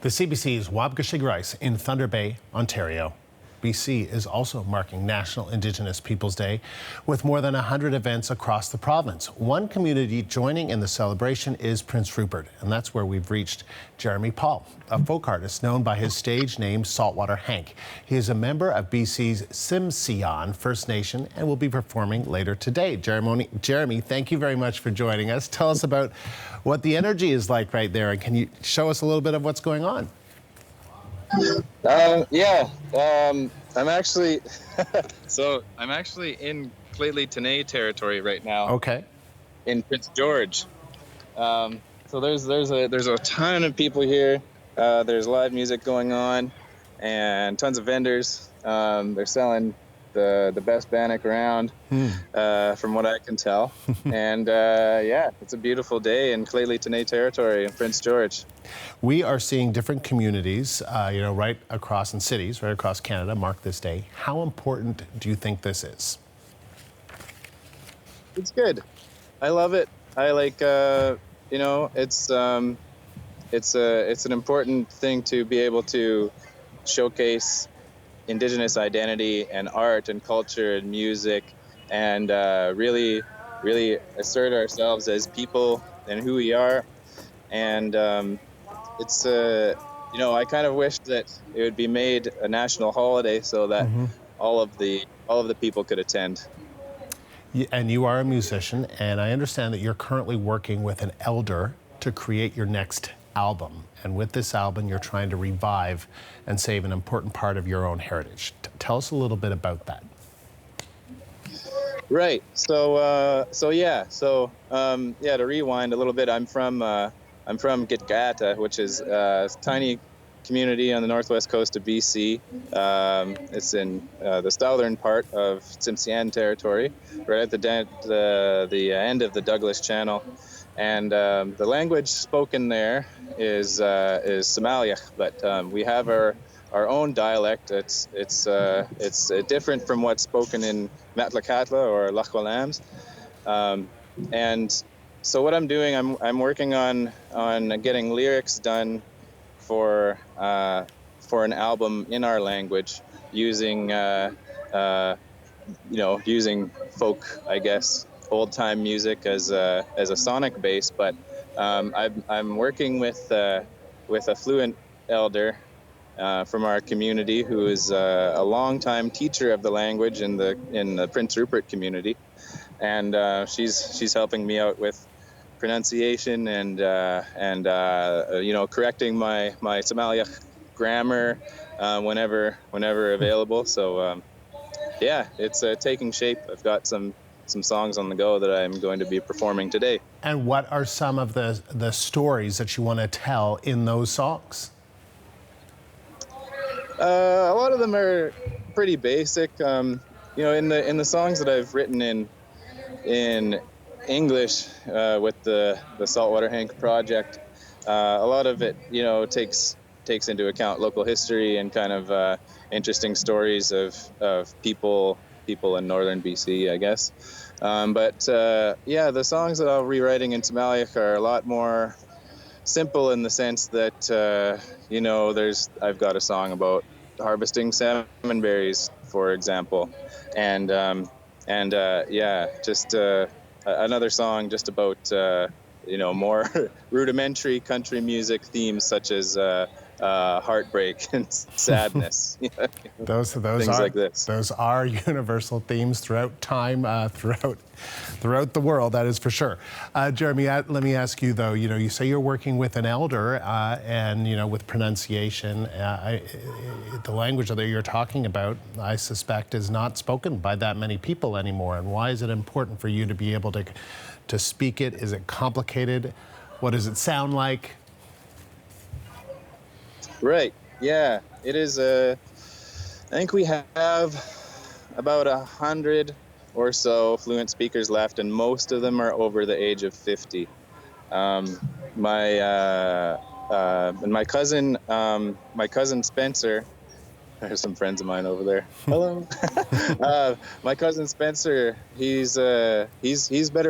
The CBC's Wabgashig Rice in Thunder Bay, Ontario. BC is also marking National Indigenous Peoples Day with more than 100 events across the province. One community joining in the celebration is Prince Rupert, and that's where we've reached Jeremy Pahl, a folk artist known by his stage name Saltwater Hank. He is a member of BC's Tsimshian First Nation and will be performing later today. Jeremy, thank you very much for joining us. Tell us about what the energy is like right there, and can you show us a little bit of what's going on? I'm actually I'm actually in Claytley Tenay territory right now. Okay. In Prince George. So there's a ton of people here. There's live music going on and tons of vendors. They're selling the best bannock around, from what I can tell. And it's a beautiful day in Claytley Tenay territory in Prince George. We are seeing different communities, right across in cities, right across Canada, mark this day. How important do you think this is? It's good. I love it. I like, it's an important thing to be able to showcase Indigenous identity and art and culture and music, and really assert ourselves as people and who we are. And I kind of wish that it would be made a national holiday so that all of the people could attend. And you are a musician, and I understand that you're currently working with an elder to create your next album. And with this album, you're trying to revive and save an important part of your own heritage. Tell us a little bit about that. Right. To rewind a little bit, I'm from Gitgata, which is a tiny community on the northwest coast of BC. It's in the southern part of Tsimshian territory, right at the end of the Douglas Channel. And the language spoken there is Somaliak, but we have our own dialect. It's different from what's spoken in Metlakatla or Lachwalams. And so what I'm doing, I'm working on getting lyrics done for an album in our language, using using folk, I guess, old time music as a sonic base. But I'm working with a fluent elder from our community who is a longtime teacher of the language in the Prince Rupert community, and she's helping me out with pronunciation and correcting my Somaliak grammar whenever available. So it's taking shape. I've got some songs on the go that I'm going to be performing today. And what are some of the stories that you want to tell in those songs? A lot of them are pretty basic. In the songs that I've written in English with the Saltwater Hank project, a lot of it takes into account local history and kind of interesting stories of people in northern BC, I guess. The songs that I'll be writing in Somaliak are a lot more simple in the sense that I've got a song about harvesting salmon berries, for example, and another song just about more rudimentary country music themes such as heartbreak and sadness. Those things are like this. Those are universal themes throughout time, throughout the world. That is for sure. Jeremy, let me ask you though. You say you're working with an elder, and with pronunciation. The language that you're talking about, I suspect, is not spoken by that many people anymore. And why is it important for you to be able to speak it? Is it complicated? What does it sound like? Right. Yeah, it is. I think we have about 100 or so fluent speakers left, and most of them are over the age of 50. My cousin Spencer. There's some friends of mine over there. Hello. My cousin Spencer. He's better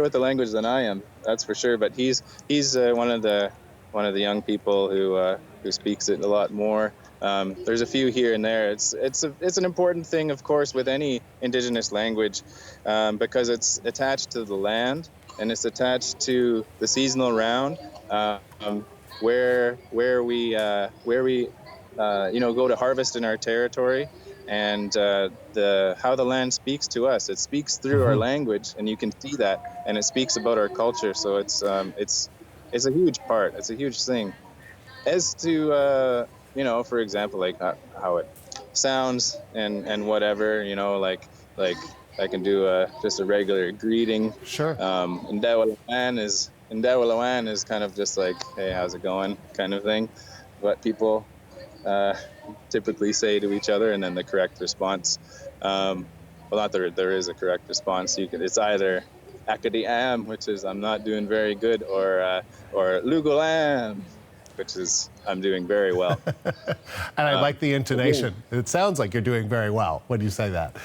with the language than I am. That's for sure. But he's one of the one of the young people who speaks it a lot more. There's a few here and there. It's an important thing, of course, with any Indigenous language, because it's attached to the land and it's attached to the seasonal round, where we go to harvest in our territory, and how the land speaks to us. It speaks through our language, and you can see that, and it speaks about our culture. So it's a huge part. It's a huge thing. As to for example, like how it sounds and whatever, like I can do just a regular greeting. Sure. Ndawalawan is kind of just like, hey, how's it going, kind of thing. What people uh, typically say to each other, and then the correct response. Well, not there is a correct response. It's either Akadi am, which is I'm not doing very good, or Lugolam, which is I'm doing very well. And I like the intonation. It sounds like you're doing very well when you say that.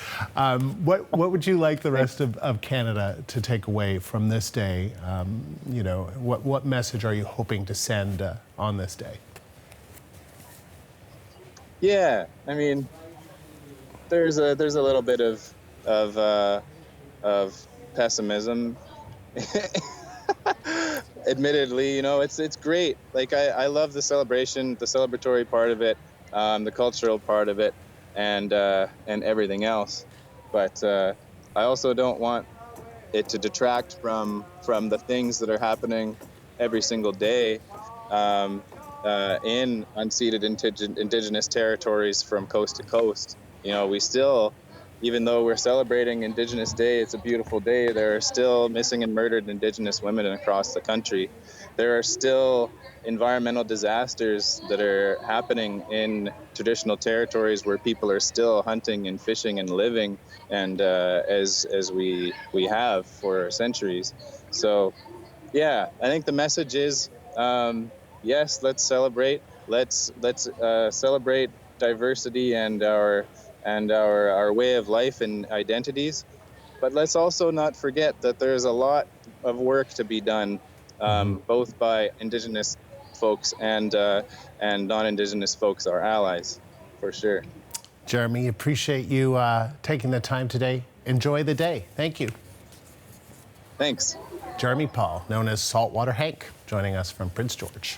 What would you like the rest of Canada to take away from this day? What message are you hoping to send on this day? Yeah, I mean, there's a little bit of pessimism. Admittedly, it's great. Like I love the celebration, the celebratory part of it, the cultural part of it, and everything else. But I also don't want it to detract from the things that are happening every single day in unceded indigenous territories from coast to coast. We still, even though we're celebrating Indigenous Day, it's a beautiful day, there are still missing and murdered Indigenous women across the country. There are still environmental disasters that are happening in traditional territories where people are still hunting and fishing and living, and as we have for centuries. So yeah, I think the message is, yes, let's celebrate. Let's celebrate diversity and our way of life and identities. But let's also not forget that there's a lot of work to be done, both by Indigenous folks and non-Indigenous folks, our allies, for sure. Jeremy, appreciate you taking the time today. Enjoy the day. Thank you. Thanks. Jeremy Pahl, known as Saltwater Hank, joining us from Prince George.